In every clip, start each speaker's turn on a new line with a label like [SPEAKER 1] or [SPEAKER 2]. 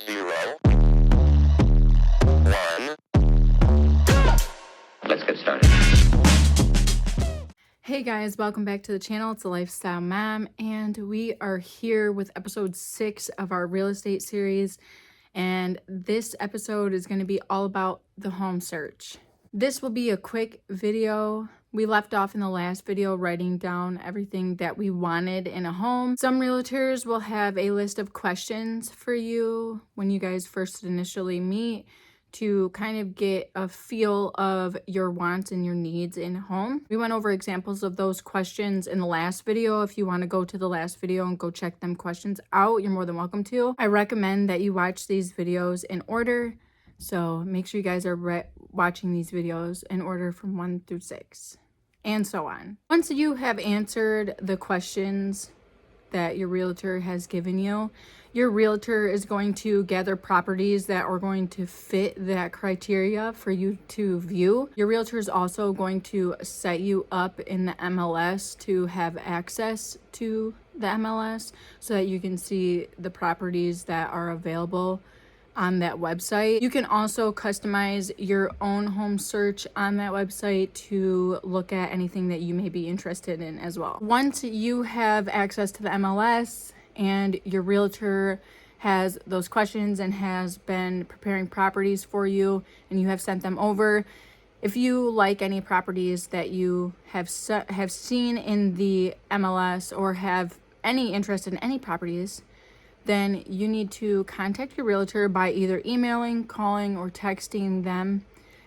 [SPEAKER 1] 0, 1. Let's get started.
[SPEAKER 2] Hey guys, welcome back to the channel. It's the Lifestyle Mom, and we are here with episode 6 of our real estate series. And this episode is going to be all about the home search. This will be a quick video. We left off in the last video writing down everything that we wanted in a home. Some realtors will have a list of questions for you when you guys first initially meet to kind of get a feel of your wants and your needs in a home. We went over examples of those questions in the last video. If you want to go to the last video and go check them questions out, you're more than welcome to. I recommend that you watch these videos in order. So make sure you guys are watching these videos in order from 1 through 6 and so on. Once you have answered the questions that your realtor has given you, your realtor is going to gather properties that are going to fit that criteria for you to view. Your realtor is also going to set you up in the MLS to have access to the MLS so that you can see the properties that are available on that website. You can also customize your own home search on that website to look at anything that you may be interested in as well. Once you have access to the MLS and your realtor has those questions and has been preparing properties for you and you have sent them over, if you like any properties that you have seen in the MLS or have any interest in any properties, then you need to contact your realtor by either emailing, calling, or texting them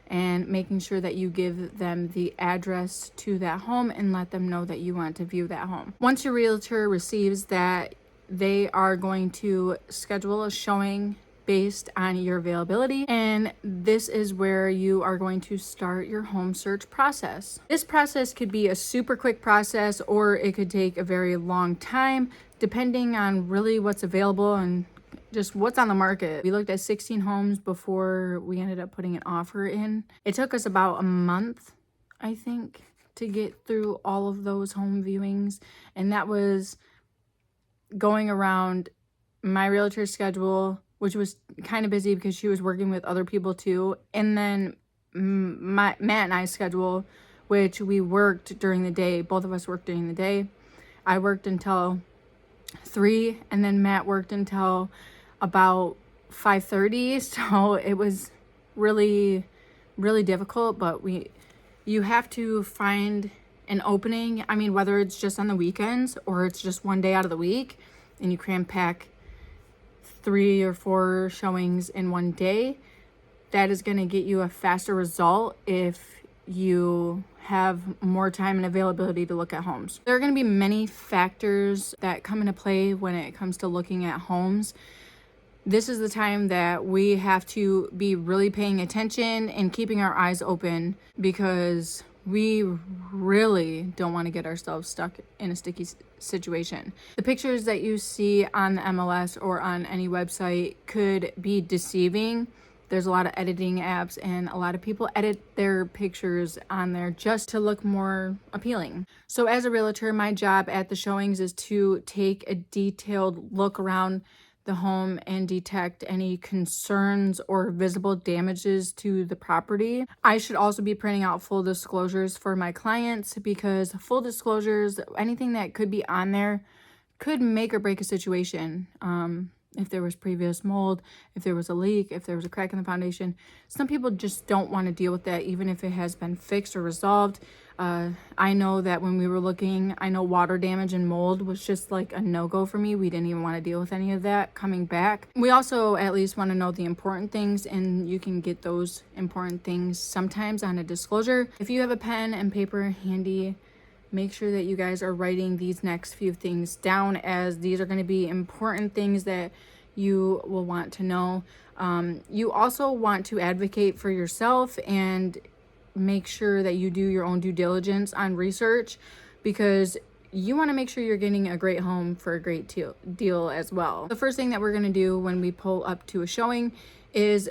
[SPEAKER 2] and making sure that you give them the address to that home and let them know that you want to view that home. Once your realtor receives that, they are going to schedule a showing based on your availability, and this is where you are going to start your home search process. This process could be a super quick process or it could take a very long time depending on really what's available and just what's on the market. We looked at 16 homes before we ended up putting an offer in. It took us about a month, I think, to get through all of those home viewings, and that was going around my realtor's schedule, which was kind of busy because she was working with other people too, and then Matt and I's schedule, which we worked during the day. Both of us worked during the day. I worked until 3, and then Matt worked until about 5:30. So it was really, really difficult, but you have to find an opening. I mean, whether it's just on the weekends or it's just one day out of the week and you cram pack 3 or 4 showings in one day, that is going to get you a faster result if you have more time and availability to look at homes. There are going to be many factors that come into play when it comes to looking at homes. This is the time that we have to be really paying attention and keeping our eyes open because we really don't want to get ourselves stuck in a sticky situation. The pictures that you see on the MLS or on any website could be deceiving. There's a lot of editing apps and a lot of people edit their pictures on there just to look more appealing. So as a realtor, my job at the showings is to take a detailed look around the home and detect any concerns or visible damages to the property. I should also be printing out full disclosures for my clients because full disclosures, anything that could be on there could make or break a situation. If there was previous mold, if there was a leak, if there was a crack in the foundation. Some people just don't want to deal with that even if it has been fixed or resolved. I know that when we were looking, I know water damage and mold was just like a no-go for me. We didn't even want to deal with any of that coming back. We also at least want to know the important things, and you can get those important things sometimes on a disclosure. If you have a pen and paper handy, make sure that you guys are writing these next few things down, as these are going to be important things that you will want to know. You also want to advocate for yourself and make sure that you do your own due diligence on research, because you want to make sure you're getting a great home for a great deal as well. The first thing that we're going to do when we pull up to a showing is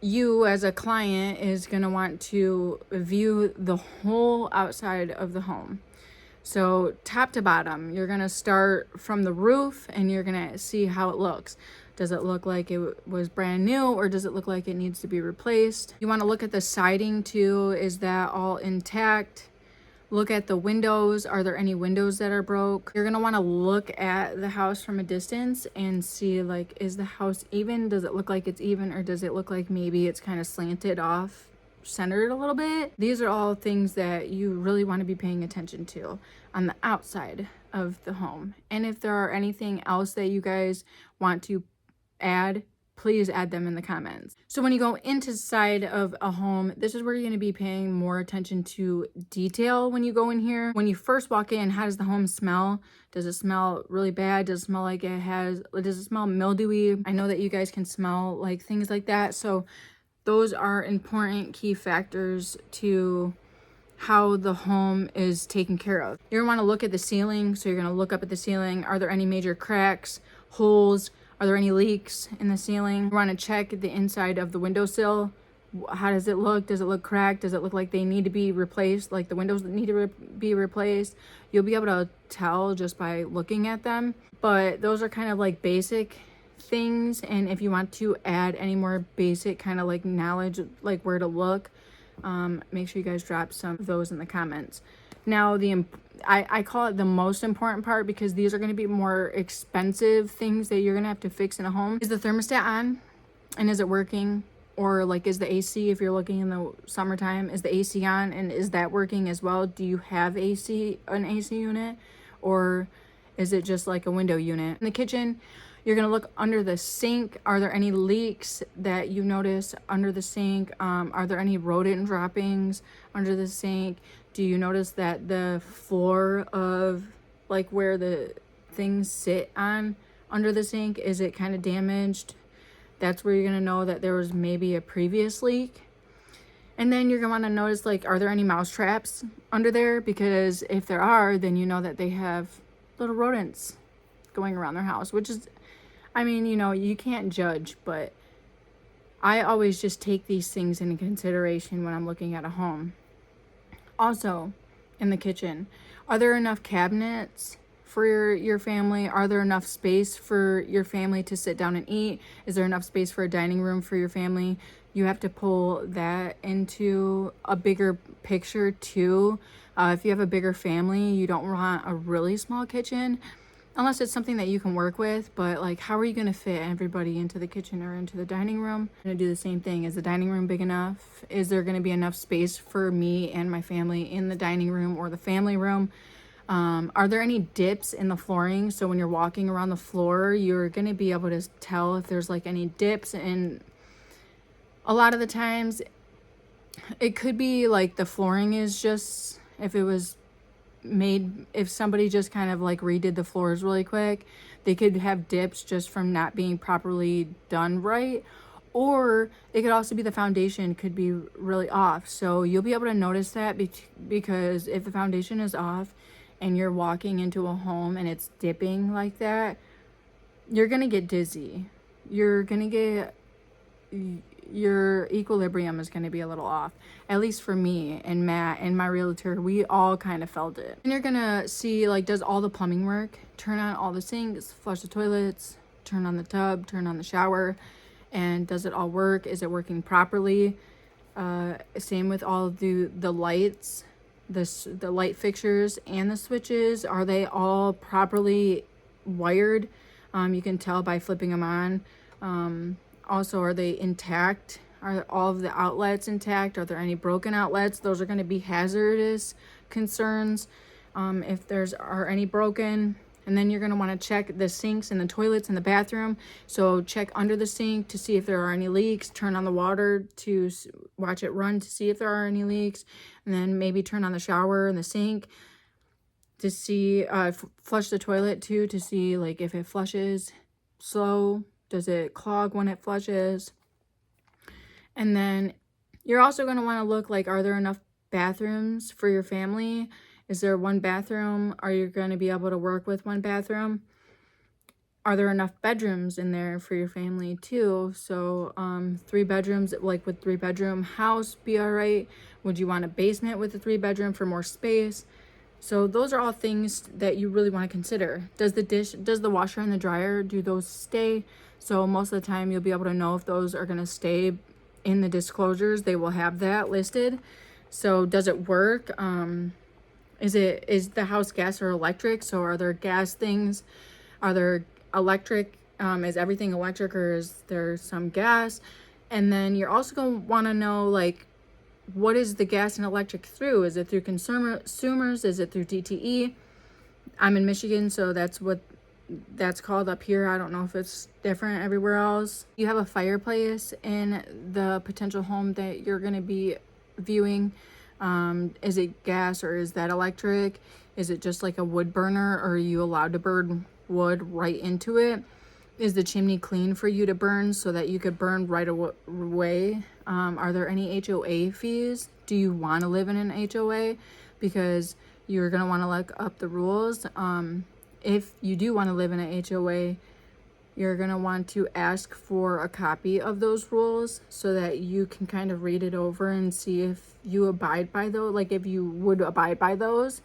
[SPEAKER 2] you as a client is going to want to view the whole outside of the home. So top to bottom, you're going to start from the roof and you're going to see how it looks. Does it look like it was brand new, or does it look like it needs to be replaced? You want to look at the siding too. Is that all intact? Look at the windows. Are there any windows that are broke? You're going to want to look at the house from a distance and see, like, is the house even? Does it look like it's even, or does it look like maybe it's kind of slanted off, centered a little bit? These are all things that you really want to be paying attention to on the outside of the home. And if there are anything else that you guys want to add, please add them in the comments. So when you go inside of a home, this is where you're going to be paying more attention to detail when you go in here. When you first walk in, how does the home smell? Does it smell really bad? Does it smell like does it smell mildewy? I know that you guys can smell like things like that. So those are important key factors to how the home is taken care of. You're going to want to look at the ceiling. So you're going to look up at the ceiling. Are there any major cracks, holes? Are there any leaks in the ceiling? You want to check the inside of the windowsill. How does it look? Does it look cracked? Does it look like they need to be replaced? Like the windows need to be replaced? You'll be able to tell just by looking at them. But those are kind of like basic things. And if you want to add any more basic kind of like knowledge, like where to look, make sure you guys drop some of those in the comments. Now, I call it the most important part because these are going to be more expensive things that you're going to have to fix in a home. Is the thermostat on? And is it working? Or like, is the AC, if you're looking in the summertime, is the AC on and is that working as well? Do you have an AC unit? Or is it just like a window unit? In the kitchen, you're going to look under the sink. Are there any leaks that you notice under the sink? Are there any rodent droppings under the sink? Do you notice that the floor of like where the things sit on under the sink, is it kind of damaged? That's where you're going to know that there was maybe a previous leak. And then you're going to want to notice, like, are there any mouse traps under there? Because if there are, then you know that they have little rodents going around their house, which is, I mean, you know, you can't judge, but I always just take these things into consideration when I'm looking at a home. Also, in the kitchen, are there enough cabinets for your family? Are there enough space for your family to sit down and eat? Is there enough space for a dining room for your family? You have to pull that into a bigger picture too. If you have a bigger family, you don't want a really small kitchen unless it's something that you can work with. But like, how are you going to fit everybody into the kitchen or into the dining room? I'm going to do the same thing. Is the dining room big enough? Is there going to be enough space for me and my family in the dining room or the family room? Are there any dips in the flooring? So when you're walking around the floor, you're going to be able to tell if there's like any dips. And a lot of the times it could be like the flooring is just, if it was made, if somebody just kind of like redid the floors really quick, they could have dips just from not being properly done right. Or it could also be the foundation could be really off. So you'll be able to notice that because if the foundation is off and you're walking into a home and it's dipping like that, you're gonna get dizzy. You're gonna get, your equilibrium is going to be a little off. At least for me and Matt and my realtor, we all kind of felt it. And you're going to see, like, does all the plumbing work? Turn on all the sinks, flush the toilets, turn on the tub, turn on the shower, and does it all work? Is it working properly? Same with all of the lights, the light fixtures and the switches. Are they all properly wired? You can tell by flipping them on. Also, are they intact? Are all of the outlets intact? Are there any broken outlets? Those are going to be hazardous concerns if are any broken. And then you're going to want to check the sinks and the toilets in the bathroom. So check under the sink to see if there are any leaks. Turn on the water to watch it run to see if there are any leaks. And then maybe turn on the shower and the sink to see, flush the toilet too to see like if it flushes slow. Does it clog when it flushes? And then you're also going to want to look like, are there enough bathrooms for your family? Is there one bathroom? Are you going to be able to work with one bathroom? Are there enough bedrooms in there for your family too? So 3 bedrooms, like with 3-bedroom house be all right? Would you want a basement with a 3-bedroom for more space? So those are all things that you really want to consider. Does the washer and the dryer, do those stay? So most of the time you'll be able to know if those are going to stay in the disclosures. They will have that listed. So does it work? Is the house gas or electric? So are there gas things? Are there electric? Is everything electric, or is there some gas? And then you're also going to want to know, like, what is the gas and electric through? Is it through consumers? Is it through DTE? I'm in Michigan, so that's what that's called up here. I don't know if it's different everywhere else. You have a fireplace in the potential home that you're going to be viewing. Is it gas or is that electric? Is it just like a wood burner, or are you allowed to burn wood right into it? Is the chimney clean for you to burn so that you could burn right away? Are there any HOA fees? Do you want to live in an HOA? Because you're going to want to look up the rules. If you do want to live in an HOA, you're going to want to ask for a copy of those rules so that you can kind of read it over and see if you abide by those, like if you would abide by those.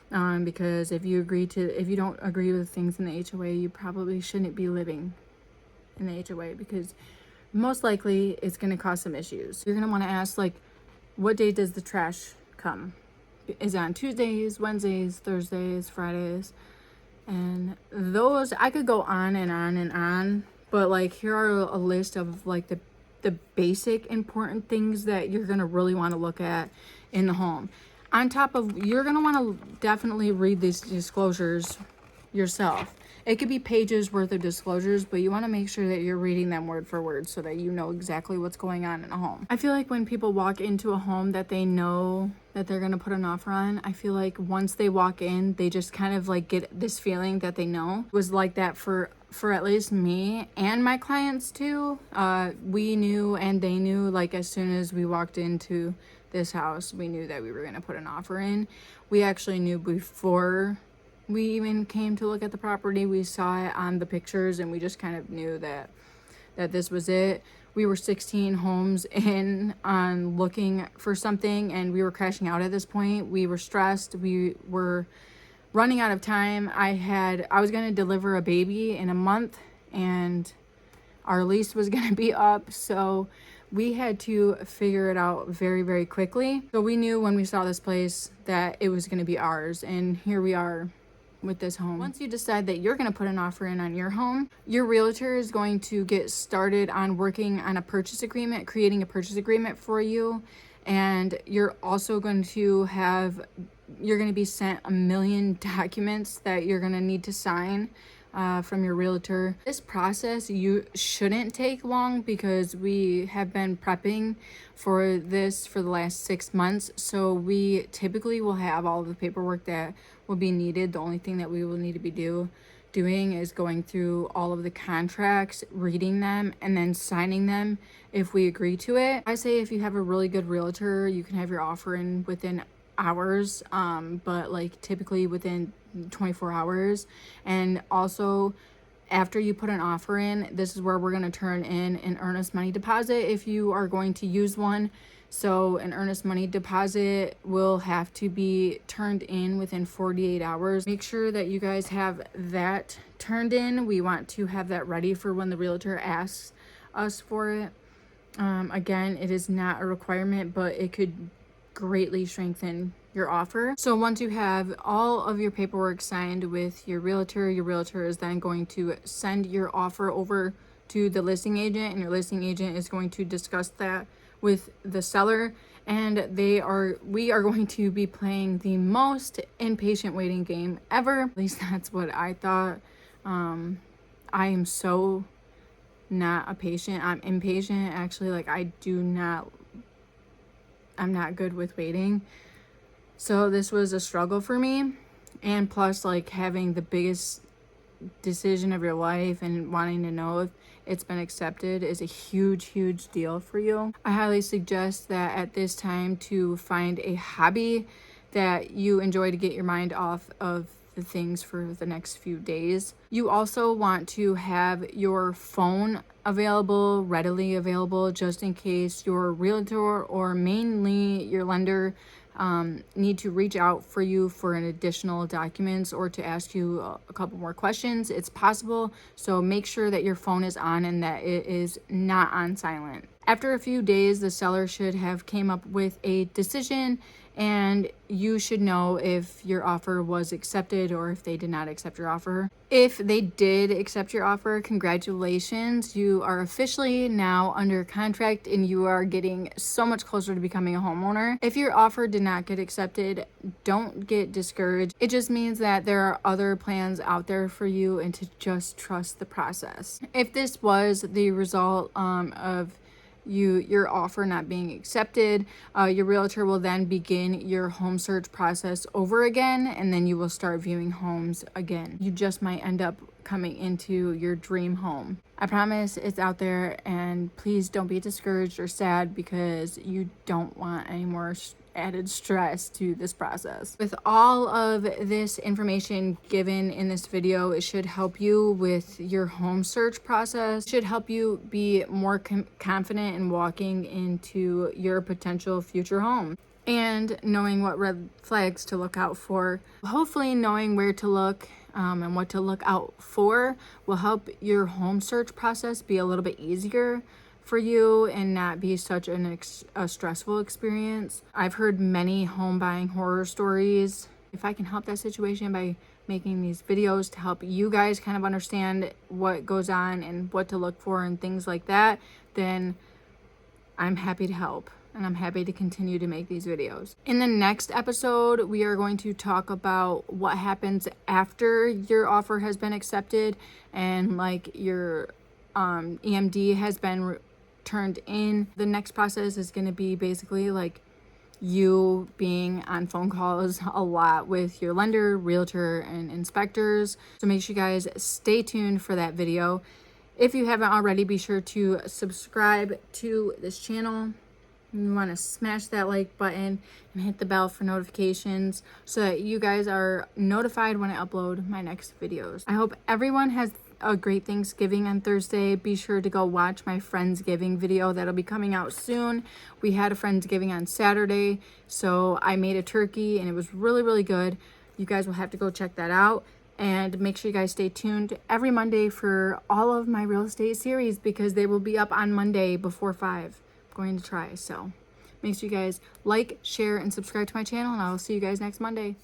[SPEAKER 2] Because if you don't agree with things in the HOA, you probably shouldn't be living in the HOA, because most likely it's going to cause some issues. You're going to want to ask, like, what day does the trash come? Is it on Tuesdays, Wednesdays, Thursdays, Fridays? And those, I could go on and on and on, but like, here are a list of like the basic important things that you're going to really want to look at in the home. On top of, you're going to want to definitely read these disclosures yourself. It could be pages worth of disclosures, but you want to make sure that you're reading them word for word so that you know exactly what's going on in a home. I feel like when people walk into a home that they know that they're going to put an offer on, I feel like once they walk in, they just kind of like get this feeling that they know. It was like that for at least me and my clients too. We knew and they knew, like, as soon as we walked into this house, we knew that we were going to put an offer in. We actually knew before we even came to look at the property. We saw it on the pictures and we just kind of knew that this was it. We were 16 homes in on looking for something, and we were crashing out at this point. We were stressed. We were running out of time. I was going to deliver a baby in a month, and our lease was going to be up. So we had to figure it out very, very quickly. So we knew when we saw this place that it was going to be ours. And here we are with this home. Once you decide that you're going to put an offer in on your home, your realtor is going to get started on working on a purchase agreement, creating a purchase agreement for you. And you're also going to be sent 1 million documents that you're going to need to sign from your realtor. This process you shouldn't take long, because we have been prepping for this for the last 6 months. So we typically will have all of the paperwork that will be needed. The only thing that we will need to be doing is going through all of the contracts, reading them, and then signing them if we agree to it. I say if you have a really good realtor, you can have your offer in within hours, but like typically within 24 hours. And also, after you put an offer in, this is where we're going to turn in an earnest money deposit if you are going to use one. So an earnest money deposit will have to be turned in within 48 hours. Make sure that you guys have that turned in. We want to have that ready for when the realtor asks us for it. Again, it is not a requirement, but it could greatly strengthen your offer. So once you have all of your paperwork signed with your realtor is then going to send your offer over to the listing agent, and your listing agent is going to discuss that with the seller, and we are going to be playing the most impatient waiting game ever. At least that's what I thought. I am so not a patient. I'm impatient, actually. Like, I'm not good with waiting. So this was a struggle for me. And plus, like, having the biggest decision of your life and wanting to know if it's been accepted is a huge deal for you. I highly suggest that at this time to find a hobby that you enjoy to get your mind off of the things for the next few days. You also want to have your phone readily available, just in case your realtor or mainly your lender need to reach out for you for an additional documents or to ask you a couple more questions, it's possible. So make sure that your phone is on and that it is not on silent. After a few days, the seller should have came up with a decision, and you should know if your offer was accepted or if they did not accept your offer. If they did accept your offer, congratulations. You are officially now under contract and you are getting so much closer to becoming a homeowner. If your offer did not get accepted, don't get discouraged. It just means that there are other plans out there for you and to just trust the process. If this was the result of your offer not being accepted, your realtor will then begin your home search process over again, and then you will start viewing homes again. You just might end up coming into your dream home. I promise it's out there, and please don't be discouraged or sad because you don't want any more added stress to this process. With all of this information given in this video, it should help you with your home search process. It should help you be more confident in walking into your potential future home and knowing what red flags to look out for. Hopefully knowing where to look and what to look out for will help your home search process be a little bit easier for you and not be such a stressful experience. I've heard many home buying horror stories. If I can help that situation by making these videos to help you guys kind of understand what goes on and what to look for and things like that, then I'm happy to help. And I'm happy to continue to make these videos. In the next episode, we are going to talk about what happens after your offer has been accepted and like your EMD has been turned in. The next process is going to be basically like you being on phone calls a lot with your lender, realtor, and inspectors. So make sure you guys stay tuned for that video. If you haven't already, be sure to subscribe to this channel. You want to smash that like button and hit the bell for notifications so that you guys are notified when I upload my next videos. I hope everyone has a great Thanksgiving on Thursday. Be sure to go watch my Friendsgiving video that'll be coming out soon. We had a Friendsgiving on Saturday, so I made a turkey and it was really, really good. You guys will have to go check that out. And make sure you guys stay tuned every Monday for all of my real estate series because they will be up on Monday before 5. Going to try. So make sure you guys like, share, and subscribe to my channel, and I will see you guys next Monday.